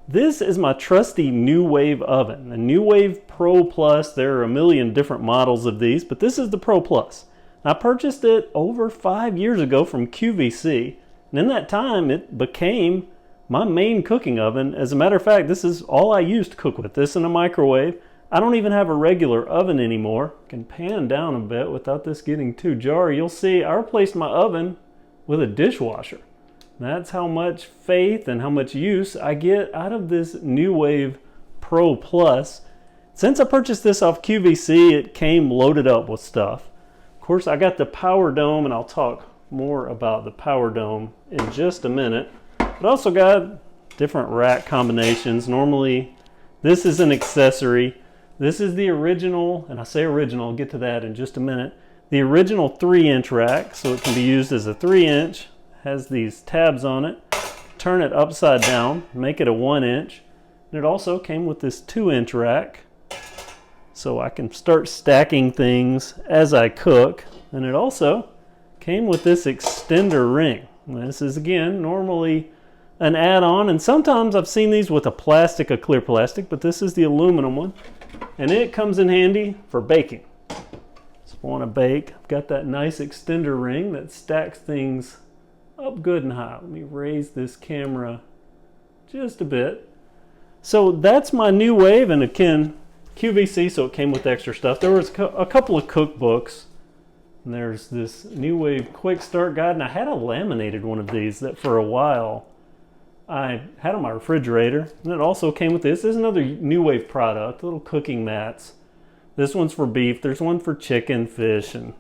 This is my trusty Nuwave oven, the Nuwave Pro Plus. There are a million different models of these, but this is the Pro Plus. I purchased it over 5 years ago from QVC, and in that time it became my main cooking oven. As a matter of fact, this is all I use to cook with, this in a microwave. I don't even have a regular oven anymore. I can pan down a bit without this getting too jarry. You'll see I replaced my oven with a dishwasher. That's how much faith and how much use I get out of this Nuwave Pro Plus. Since I purchased this off QVC, it came loaded up with stuff. Of course, I got the Power Dome, and I'll talk more about the Power Dome in just a minute. But also got different rack combinations. Normally, this is an accessory. This is the original, and I say original, I'll get to that in just a minute. The original 3-inch rack, so it can be used as a 3-inch. Has these tabs on it. Turn it upside down, make it a 1-inch. And it also came with this 2-inch rack, so I can start stacking things as I cook. And it also came with this extender ring. This is, again, normally an add-on, and sometimes I've seen these with a clear plastic, but this is the aluminum one. And it comes in handy for baking. So if I want to bake, I've got that nice extender ring that stacks things up good and high. Let me raise this camera just a bit. So that's my Nuwave, and again, QVC, so it came with extra stuff. There was a couple of cookbooks, and there's this Nuwave quick start guide, and I had a laminated one of these that for a while I had on my refrigerator, and it also came with this. This is another Nuwave product, little cooking mats. This one's for beef. There's one for chicken, fish, and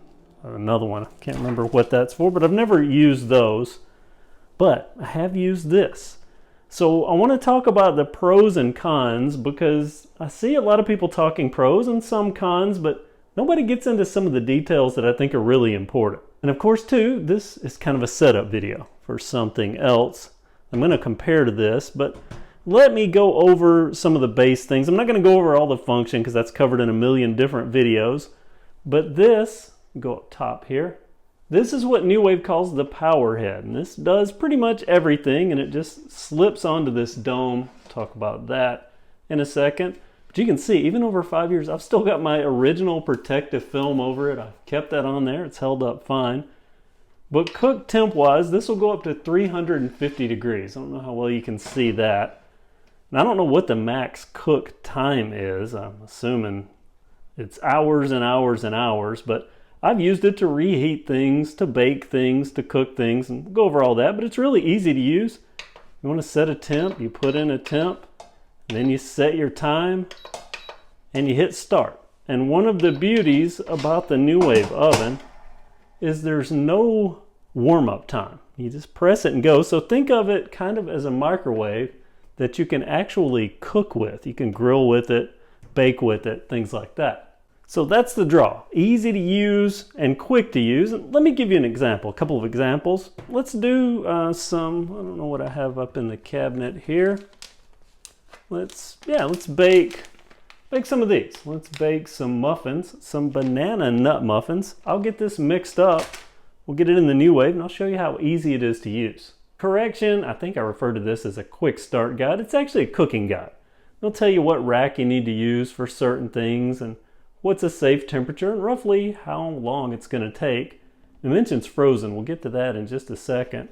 another one. I can't remember what that's for, but I've never used those. But I have used this. So I want to talk about the pros and cons, because I see a lot of people talking pros and some cons, but nobody gets into some of the details that I think are really important. And of course, too, this is kind of a setup video for something else. I'm going to compare to this, but let me go over some of the base things. I'm not going to go over all the function because that's covered in a million different videos. But this, go up top here, this is what Nuwave calls the power head. And this does pretty much everything, and it just slips onto this dome. Talk about that in a second. But you can see, even over 5 years, I've still got my original protective film over it. I've kept that on there. It's held up fine. But cook temp wise, this will go up to 350 degrees. I don't know how well you can see that. And I don't know what the max cook time is. I'm assuming it's hours and hours and hours, but I've used it to reheat things, to bake things, to cook things, and we'll go over all that, but it's really easy to use. You want to set a temp, you put in a temp, and then you set your time, and you hit start. And one of the beauties about the Nuwave oven is there's no warm-up time. You just press it and go. So think of it kind of as a microwave that you can actually cook with. You can grill with it, bake with it, things like that. So that's the draw. Easy to use and quick to use. And let me give you an example, a couple of examples. Let's do I don't know what I have up in the cabinet here. Let's bake some of these. Let's bake some muffins, some banana nut muffins. I'll get this mixed up. We'll get it in the Nuwave, and I'll show you how easy it is to use. Correction, I think I referred to this as a quick start guide. It's actually a cooking guide. It'll tell you what rack you need to use for certain things and what's a safe temperature and roughly how long it's going to take. It mentions frozen. We'll get to that in just a second.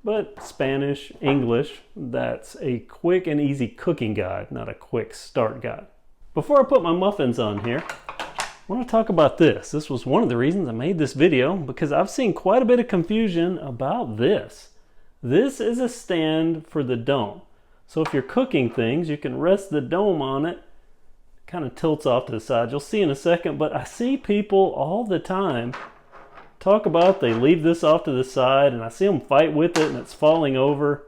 But Spanish, English, that's a quick and easy cooking guide, not a quick start guide. Before I put my muffins on here, I want to talk about this. This was one of the reasons I made this video, because I've seen quite a bit of confusion about this. This is a stand for the dome. So if you're cooking things, you can rest the dome on it. It kind of tilts off to the side. You'll see in a second, but I see people all the time talk about they leave this off to the side, and I see them fight with it and it's falling over.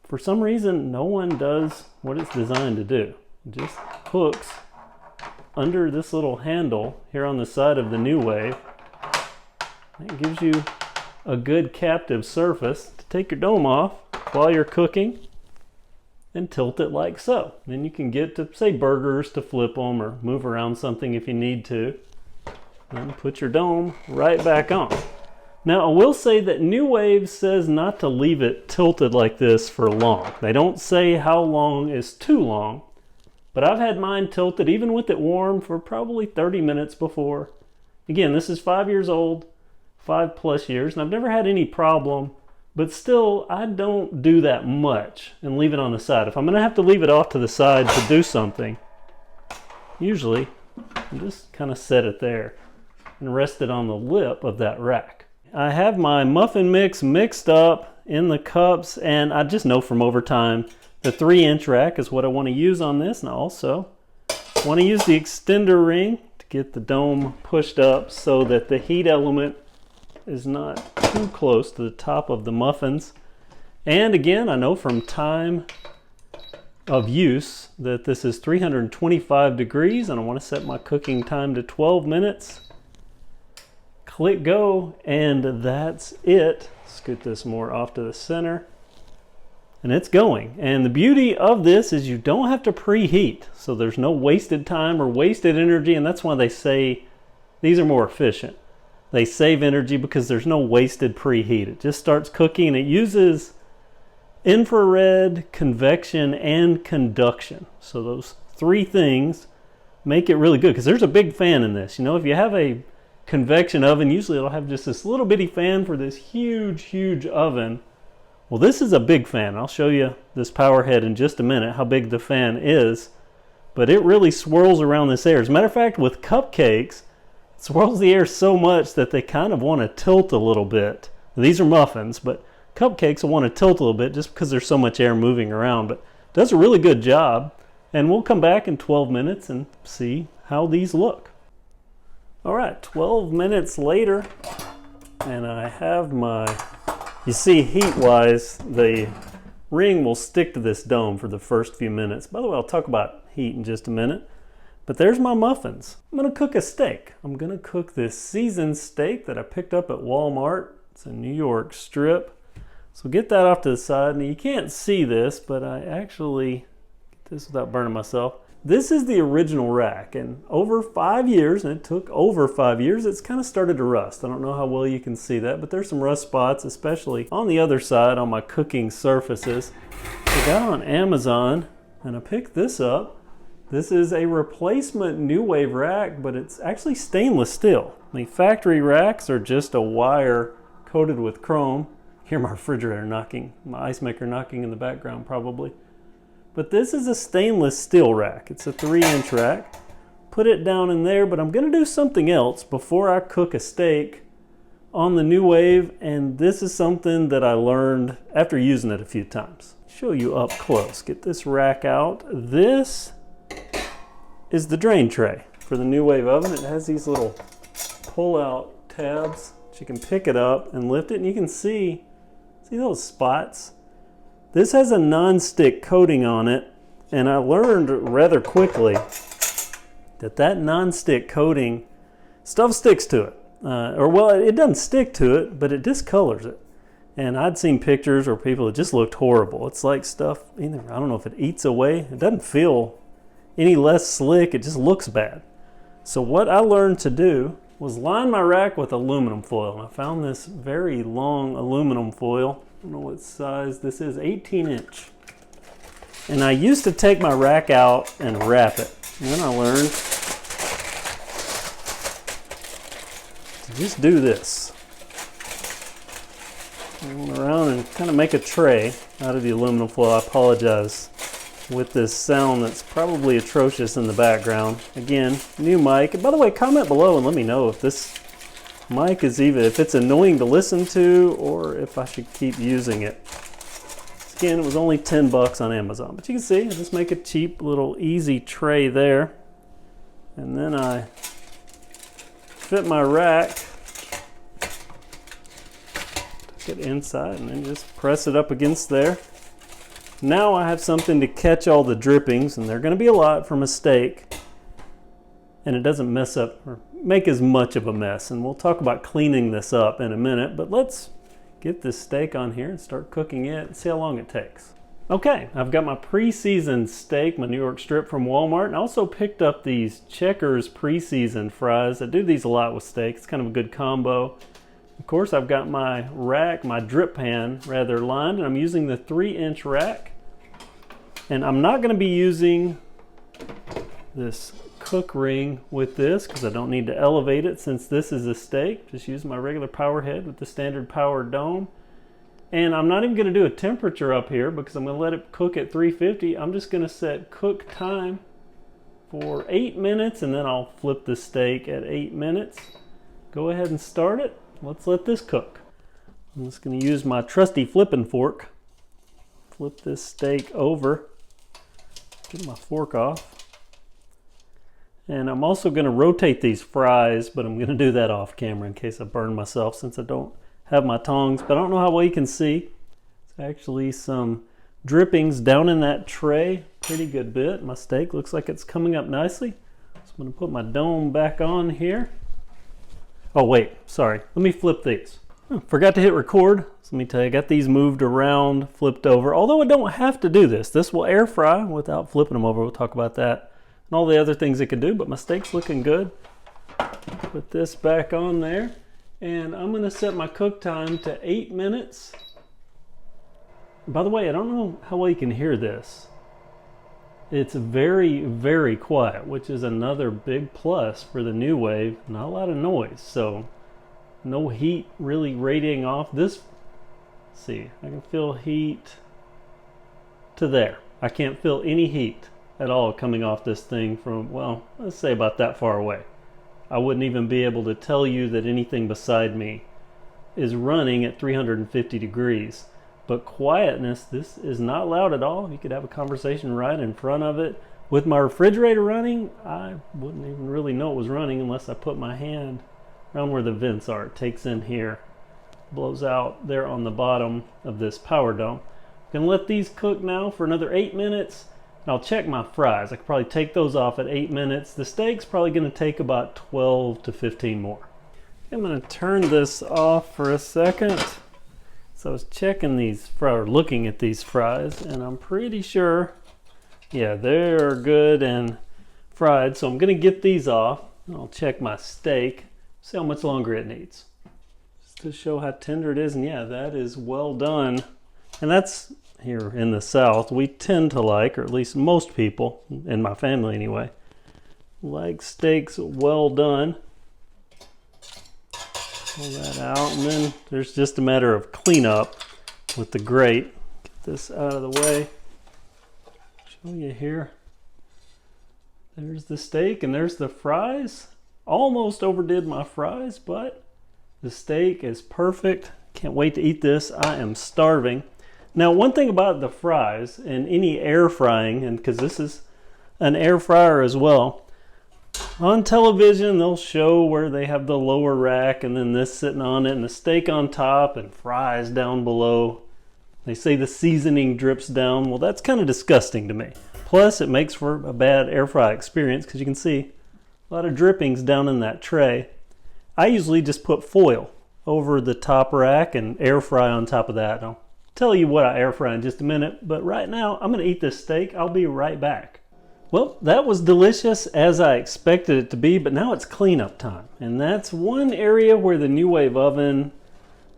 For some reason, no one does what it's designed to do. It just hooks under this little handle here on the side of the Nuwave. It gives you a good captive surface to take your dome off while you're cooking and tilt it like so. Then you can get to, say, burgers to flip them or move around something if you need to. Then put your dome right back on. Now, I will say that Nuwave says not to leave it tilted like this for long. They don't say how long is too long, but I've had mine tilted, even with it warm, for probably 30 minutes before. Again, this is 5 years old, 5+ years, and I've never had any problem, but still, I don't do that much and leave it on the side. If I'm gonna have to leave it off to the side to do something, usually I just kind of set it there and rest it on the lip of that rack. I have my muffin mix mixed up in the cups, and I just know from over time the 3-inch rack is what I want to use on this, and I also want to use the extender ring to get the dome pushed up so that the heat element is not too close to the top of the muffins. And again, I know from time of use that this is 325 degrees, and I want to set my cooking time to 12 minutes. Click go, and that's it. Scoot this more off to the center, and it's going. And the beauty of this is you don't have to preheat, so there's no wasted time or wasted energy, and that's why they say these are more efficient. They save energy because there's no wasted preheat. It just starts cooking, and it uses infrared, convection, and conduction. So those 3 things make it really good, because there's a big fan in this. You know, if you have a convection oven, usually it'll have just this little bitty fan for this huge oven. Well, this is a big fan. I'll show you this power head in just a minute, how big the fan is, but it really swirls around this air. As a matter of fact, with cupcakes, it swirls the air so much that they kind of want to tilt a little bit. These are muffins, but cupcakes will want to tilt a little bit just because there's so much air moving around, but it does a really good job. And we'll come back in 12 minutes and see how these look. All right, 12 minutes later, and I have my, you see, heat-wise, the ring will stick to this dome for the first few minutes. By the way, I'll talk about heat in just a minute. But there's my muffins. I'm gonna cook a steak. I'm gonna cook this seasoned steak that I picked up at Walmart. It's a New York strip. So get that off to the side. Now you can't see this, but I actually, get this without burning myself. This is the original rack, and over 5 years, and it took over 5 years, it's kind of started to rust. I don't know how well you can see that, but there's some rust spots, especially on the other side on my cooking surfaces. I got on Amazon, and I picked this up. This is a replacement Nuwave rack, but it's actually stainless steel. The factory racks are just a wire coated with chrome. Hear my refrigerator knocking, my ice maker knocking in the background probably. But this is a stainless steel rack. It's a 3-inch rack. Put it down in there, but I'm gonna do something else before I cook a steak on the Nuwave, and this is something that I learned after using it a few times. Show you up close. Get this rack out. This is the drain tray for the Nuwave oven. It has these little pull-out tabs. You can pick it up and lift it, and you can see those spots? This has a non-stick coating on it, and I learned rather quickly that non-stick coating, stuff sticks to it. Well, it doesn't stick to it, but it discolors it. And I'd seen pictures where people, it just looked horrible. It's like stuff, either, I don't know if it eats away. It doesn't feel any less slick, it just looks bad. So what I learned to do was line my rack with aluminum foil. And I found this very long aluminum foil. I don't know what size this is, 18-inch. And I used to take my rack out and wrap it. And then I learned to just do this. Roll around and kind of make a tray out of the aluminum foil. I apologize with this sound that's probably atrocious in the background. Again, new mic. And by the way, comment below and let me know if this mic is if it's annoying to listen to or if I should keep using it. Again, it was only 10 bucks on Amazon, but you can see I just make a cheap little easy tray there. And then I fit my rack, get inside and then just press it up against there. Now I have something to catch all the drippings, and they're going to be a lot from a steak, and it doesn't mess up or make as much of a mess. And we'll talk about cleaning this up in a minute, but let's get this steak on here and start cooking it and see how long it takes. Okay, I've got my pre-seasoned steak, my New York strip from Walmart, and I also picked up these Checkers pre-seasoned fries. I do these a lot with steak. It's kind of a good combo. Of course, I've got my rack, my drip pan rather lined, and I'm using the 3-inch rack. And I'm not going to be using this cook ring with this because I don't need to elevate it since this is a steak. Just use my regular power head with the standard power dome. And I'm not even going to do a temperature up here because I'm going to let it cook at 350. I'm just going to set cook time for 8 minutes, and then I'll flip the steak at 8 minutes. Go ahead and start it. Let's let this cook. I'm just going to use my trusty flipping fork. Flip this steak over. Get my fork off. And I'm also going to rotate these fries, but I'm going to do that off camera in case I burn myself since I don't have my tongs. But I don't know how well you can see. It's actually some drippings down in that tray. Pretty good bit. My steak looks like it's coming up nicely. So I'm going to put my dome back on here. Oh wait, sorry. Let me flip these. Forgot to hit record. So let me tell you, I got these moved around, flipped over. Although I don't have to do this. This will air fry without flipping them over. We'll talk about that and all the other things it can do, but my steak's looking good. Put this back on there, and I'm gonna set my cook time to 8 minutes. By the way, I don't know how well you can hear this. It's very, very quiet, which is another big plus for the Nuwave. Not a lot of noise, so no heat really radiating off. This, see, I can feel heat to there. I can't feel any heat at all coming off this thing from, well, let's say about that far away. I wouldn't even be able to tell you that anything beside me is running at 350 degrees. But quietness, this is not loud at all. You could have a conversation right in front of it. With my refrigerator running, I wouldn't even really know it was running unless I put my hand around where the vents are. It takes in here, blows out there on the bottom of this power dome. I'm gonna let these cook now for another 8 minutes. And I'll check my fries. I could probably take those off at 8 minutes. The steak's probably gonna take about 12 to 15 more. I'm gonna turn this off for a second. So I was checking these, or looking at these fries, and I'm pretty sure, yeah, they're good and fried. So I'm gonna get these off. I'll check my steak, see how much longer it needs. Just to show how tender it is, and yeah, that is well done. And that's, here in the South, we tend to like, or at least most people, in my family anyway, like steaks well done. Pull that out, and then there's just a matter of cleanup with the grate. Get this out of the way. Show you here. There's the steak and there's the fries. Almost overdid my fries, but the steak is perfect. Can't wait to eat this. I am starving. Now, one thing about the fries and any air frying, and because this is an air fryer as well, on television they'll show where they have the lower rack and then this sitting on it and the steak on top and fries down below. They say the seasoning drips down. Well, that's kind of disgusting to me. Plus, it makes for a bad air fry experience because you can see a lot of drippings down in that tray. I usually just put foil over the top rack and air fry on top of that. I'll tell you what I air fry in just a minute, but right now I'm going to eat this steak. I'll be right back. Well, that was delicious as I expected it to be, but now it's cleanup time. And that's one area where the Nuwave oven,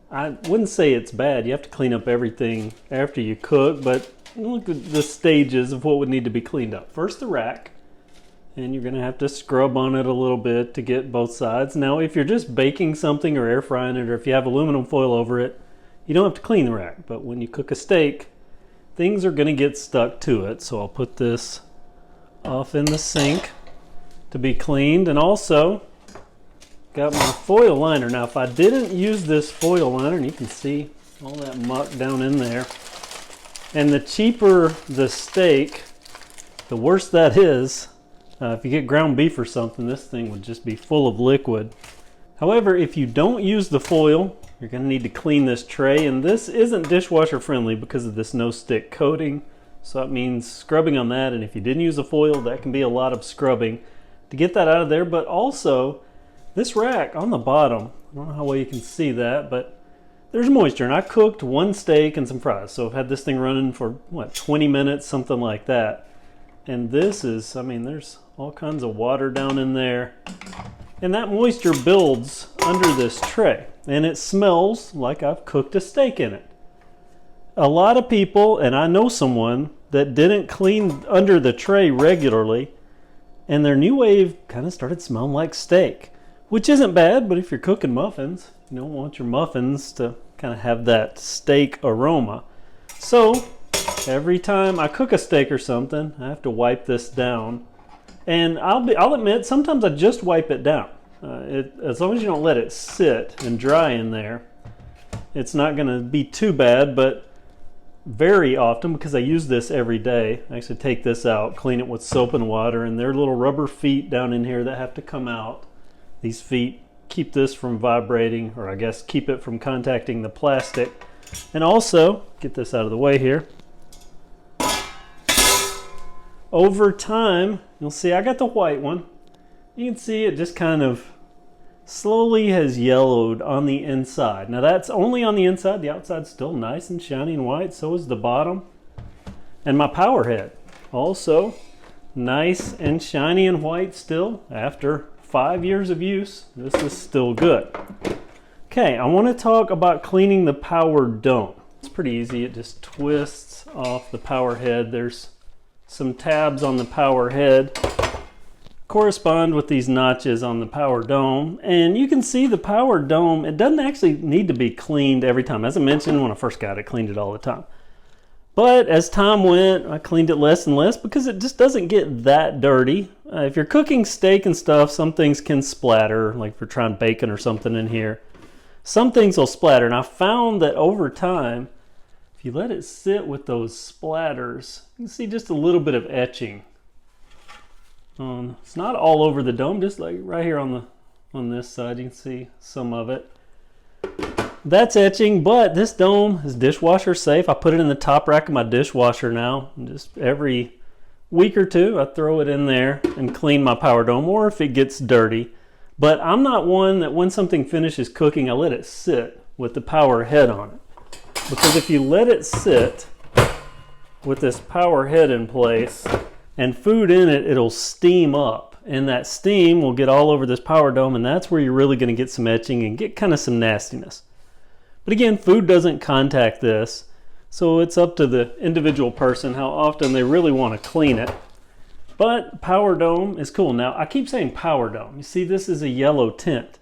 I wouldn't say it's bad. You have to clean up everything after you cook, but look at the stages of what would need to be cleaned up. First, the rack, and you're going to have to scrub on it a little bit to get both sides. Now, if you're just baking something or air frying it, or if you have aluminum foil over it, you don't have to clean the rack. But when you cook a steak, things are going to get stuck to it. So I'll put this off in the sink to be cleaned, and also got my foil liner. Now, if I didn't use this foil liner, and you can see all that muck down in there, and the cheaper the steak, the worse that is. If you get ground beef or something, this thing would just be full of liquid. However, if you don't use the foil, you're going to need to clean this tray, and this isn't dishwasher friendly because of this no stick coating. So that means scrubbing on that, and if you didn't use the foil, that can be a lot of scrubbing to get that out of there. But also, this rack on the bottom, I don't know how well you can see that, but there's moisture, and I cooked one steak and some fries. So I've had this thing running for, what, 20 minutes, something like that. And this is, I mean, there's all kinds of water down in there. And that moisture builds under this tray, and it smells like I've cooked a steak in it. A lot of people, and I know someone that didn't clean under the tray regularly, and their Nuwave kind of started smelling like steak, which isn't bad, but if you're cooking muffins, you don't want your muffins to kind of have that steak aroma. So every time I cook a steak or something, I have to wipe this down. And I'll admit, sometimes I just wipe it down. As long as you don't let it sit and dry in there, it's not going to be too bad. But very often, because I use this every day, I actually take this out, clean it with soap and water, and there are little rubber feet down in here that have to come out. These feet keep this from vibrating, or I guess keep it from contacting the plastic. And also, get this out of the way here. Over time, you'll see I got the white one. You can see it just kind of slowly has yellowed on the inside. Now that's only on the inside. The outside's still nice and shiny and white. So is the bottom. And my power head, also nice and shiny and white still. After 5 years of use, this is still good. Okay, I want to talk about cleaning the power dome. It's pretty easy. It just twists off the power head. There's some tabs on the power head correspond with these notches on the power dome, and you can see the power dome, it doesn't actually need to be cleaned every time. As I mentioned, when I first got it, I cleaned it all the time. But as time went, I cleaned it less and less because it just doesn't get that dirty. If you're cooking steak and stuff, some things can splatter, like if you're trying bacon or something in here. Some things will splatter, and I found that over time, if you let it sit with those splatters, you can see just a little bit of etching. It's not all over the dome, just like right here on this side, you can see some of it. That's etching, but this dome is dishwasher safe. I put it in the top rack of my dishwasher now. And just every week or two, I throw it in there and clean my power dome, or if it gets dirty. But I'm not one that when something finishes cooking, I let it sit with the power head on it. Because if you let it sit with this power head in place and food in it, it'll steam up. And that steam will get all over this power dome, and that's where you're really going to get some etching and get kind of some nastiness. But again, food doesn't contact this, so it's up to the individual person how often they really want to clean it. But power dome is cool. Now, I keep saying power dome. You see, this is a yellow tint.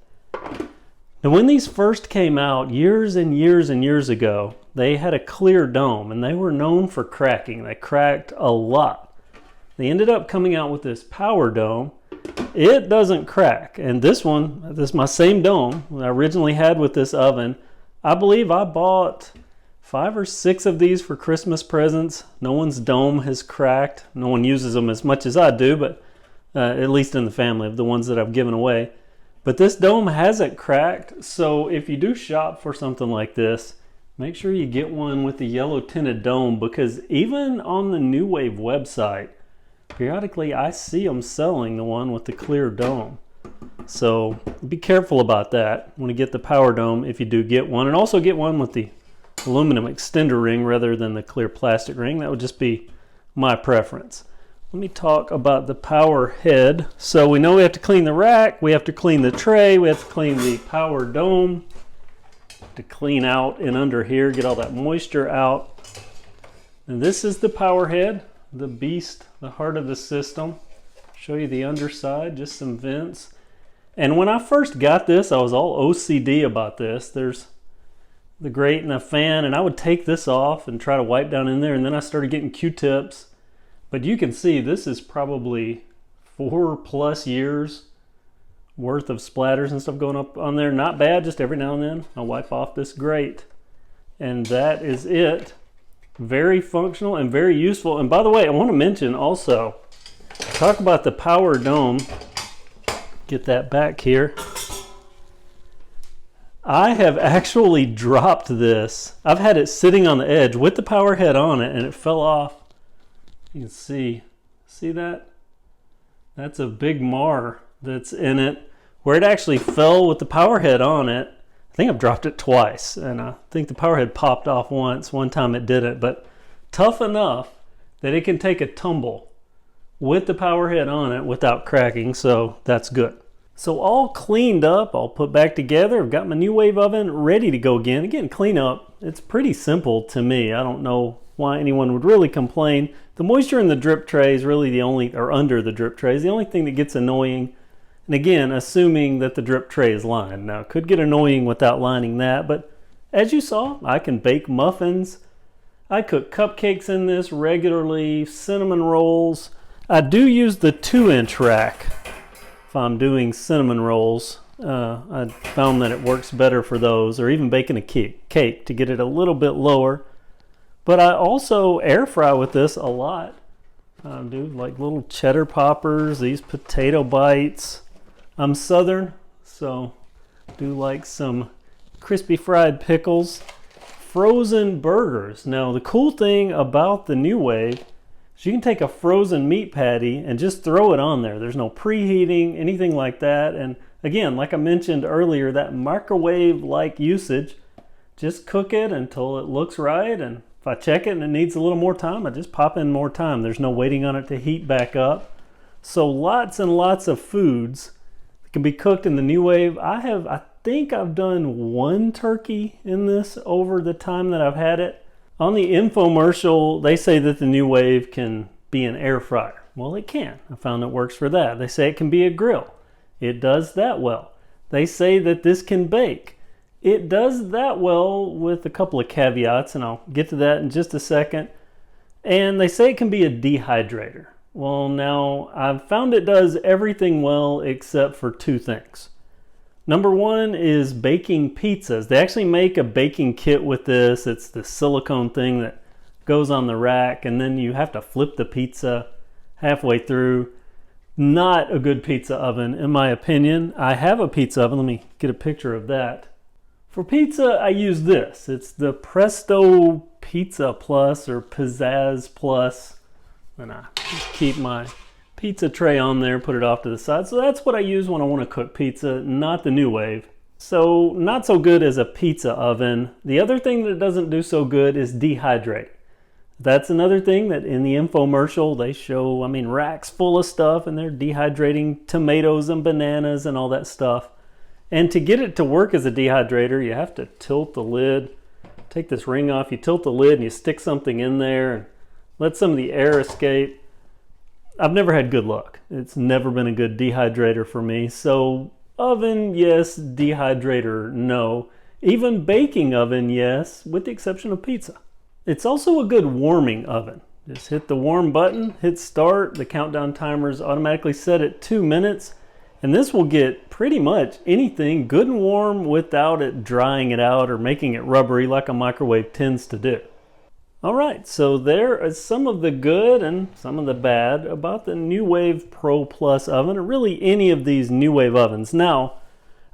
Now, when these first came out years and years and years ago, they had a clear dome, and they were known for cracking. They cracked a lot. They ended up coming out with this power dome. It doesn't crack. And this one, this is my same dome I originally had with this oven. I believe I bought 5 or 6 of these for Christmas presents. No one's dome has cracked. No one uses them as much as I do, but at least in the family of the ones that I've given away. But this dome hasn't cracked, so if you do shop for something like this, make sure you get one with the yellow tinted dome, because even on the Nuwave website, periodically I see them selling the one with the clear dome. So be careful about that when you get the power dome if you do get one, and also get one with the aluminum extender ring rather than the clear plastic ring. That would just be my preference. Let me talk about the power head. So we know we have to clean the rack, we have to clean the tray, we have to clean the power dome, to clean out and under here, get all that moisture out. And this is the power head, the beast, the heart of the system. Show you the underside, just some vents. And when I first got this, I was all OCD about this. There's the grate and a fan, and I would take this off and try to wipe down in there, and then I started getting Q-tips. But you can see this is probably 4+ years worth of splatters and stuff going up on there. Not bad, just every now and then I'll wipe off this grate. And that is it. Very functional and very useful. And by the way, I want to mention also, talk about the power dome. Get that back here. I have actually dropped this. I've had it sitting on the edge with the power head on it, and it fell off. You can see that? That's a big mar that's in it. Where it actually fell with the power head on it, I think I've dropped it twice, and I think the power head popped off once. One time it didn't, but tough enough that it can take a tumble with the power head on it without cracking, so that's good. So all cleaned up, all put back together. I've got my Nuwave oven ready to go again. Again, clean up, it's pretty simple to me. I don't know why anyone would really complain. The moisture in the drip tray is really the only, or under the drip tray, is the only thing that gets annoying. And again, assuming that the drip tray is lined. Now, it could get annoying without lining that, but as you saw, I can bake muffins. I cook cupcakes in this regularly, cinnamon rolls. I do use the 2-inch rack if I'm doing cinnamon rolls. I found that it works better for those, or even baking a cake to get it a little bit lower. But I also air fry with this a lot. I do like little cheddar poppers, these potato bites. I'm Southern, so I do like some crispy fried pickles. Frozen burgers. Now the cool thing about the Nuwave is you can take a frozen meat patty and just throw it on there. There's no preheating, anything like that. And again, like I mentioned earlier, that microwave-like usage, just cook it until it looks right. And if I check it and it needs a little more time, I just pop in more time. There's no waiting on it to heat back up. So lots and lots of foods that can be cooked in the Nuwave. I think I've done 1 turkey in this over the time that I've had it. On the infomercial, they say that the Nuwave can be an air fryer. Well, it can. I found it works for that. They say it can be a grill. It does that well. They say that this can bake. It does that well with a couple of caveats, and I'll get to that in just a second. And they say it can be a dehydrator. Well, now, I've found it does everything well except for 2 things. Number 1 is baking pizzas. They actually make a baking kit with this. It's the silicone thing that goes on the rack, and then you have to flip the pizza halfway through. Not a good pizza oven, in my opinion. I have a pizza oven. Let me get a picture of that. For pizza, I use this. It's the Presto Pizza Plus, or Pizzazz Plus. And I just keep my pizza tray on there, put it off to the side. So that's what I use when I want to cook pizza, not the Nuwave. So not so good as a pizza oven. The other thing that it doesn't do so good is dehydrate. That's another thing that in the infomercial they show, racks full of stuff, and they're dehydrating tomatoes and bananas and all that stuff. And to get it to work as a dehydrator, you have to tilt the lid. Take this ring off, you tilt the lid and you stick something in there and let some of the air escape. I've never had good luck. It's never been a good dehydrator for me. So oven, yes. Dehydrator, no. Even baking oven, yes, with the exception of pizza. It's also a good warming oven. Just hit the warm button, hit start. The countdown timer is automatically set at 2 minutes. And this will get pretty much anything good and warm without it drying it out or making it rubbery like a microwave tends to do. All right, so there is some of the good and some of the bad about the Nuwave Pro Plus oven, or really any of these Nuwave ovens. Now,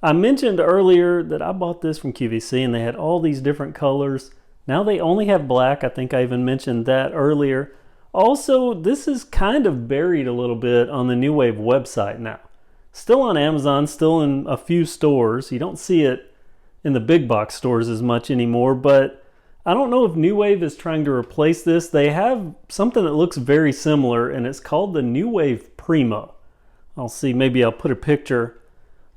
I mentioned earlier that I bought this from QVC and they had all these different colors. Now they only have black. I think I even mentioned that earlier. Also, this is kind of buried a little bit on the Nuwave website now. Still on Amazon, still in a few stores. You don't see it in the big box stores as much anymore, but I don't know if Nuwave is trying to replace this. They have something that looks very similar, and it's called the Nuwave Primo. I'll see, maybe I'll put a picture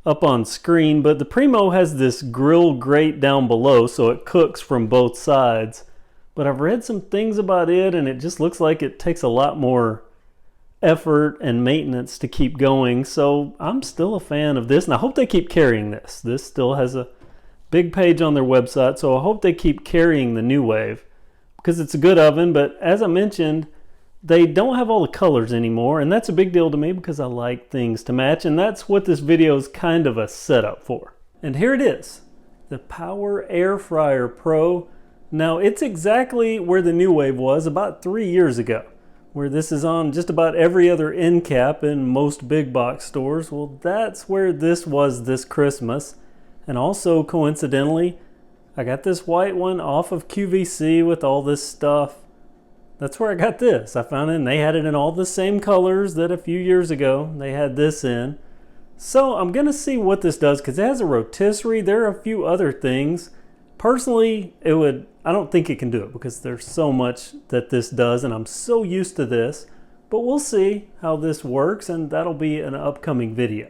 up on screen, but the Primo has this grill grate down below, so it cooks from both sides. But I've read some things about it, and it just looks like it takes a lot more effort and maintenance to keep going. So I'm still a fan of this, and I hope they keep carrying this. This still has a big page on their website, so I hope they keep carrying the Nuwave because it's a good oven. But as I mentioned, they don't have all the colors anymore, and that's a big deal to me because I like things to match, and that's what this video is kind of a setup for. And here it is, the Power Air Fryer Pro. Now it's exactly where the Nuwave was about 3 years ago, where this is on just about every other end cap in most big box stores. Well, that's where this was this Christmas. And also, coincidentally, I got this white one off of QVC with all this stuff. That's where I got this. I found it, and they had it in all the same colors that a few years ago they had this in. So I'm going to see what this does, because it has a rotisserie. There are a few other things. Personally, I don't think it can do it, because there's so much that this does, and I'm so used to this. But we'll see how this works, and that'll be an upcoming video.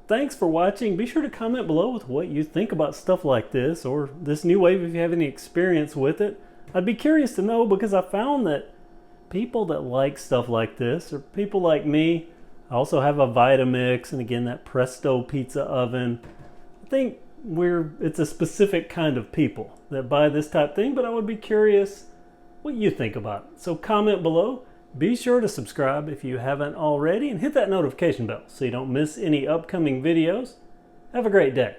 thanks for watching. Be sure to comment below with what you think about stuff like this, or this Nuwave if you have any experience with it. I'd be curious to know, because I found that people that like stuff like this, or people like me, I also have a Vitamix, and again that Presto pizza oven. I think it's a specific kind of people that buy this type thing, but I would be curious what you think about it. So comment below. Be sure to subscribe if you haven't already, and hit that notification bell so you don't miss any upcoming videos. Have a great day.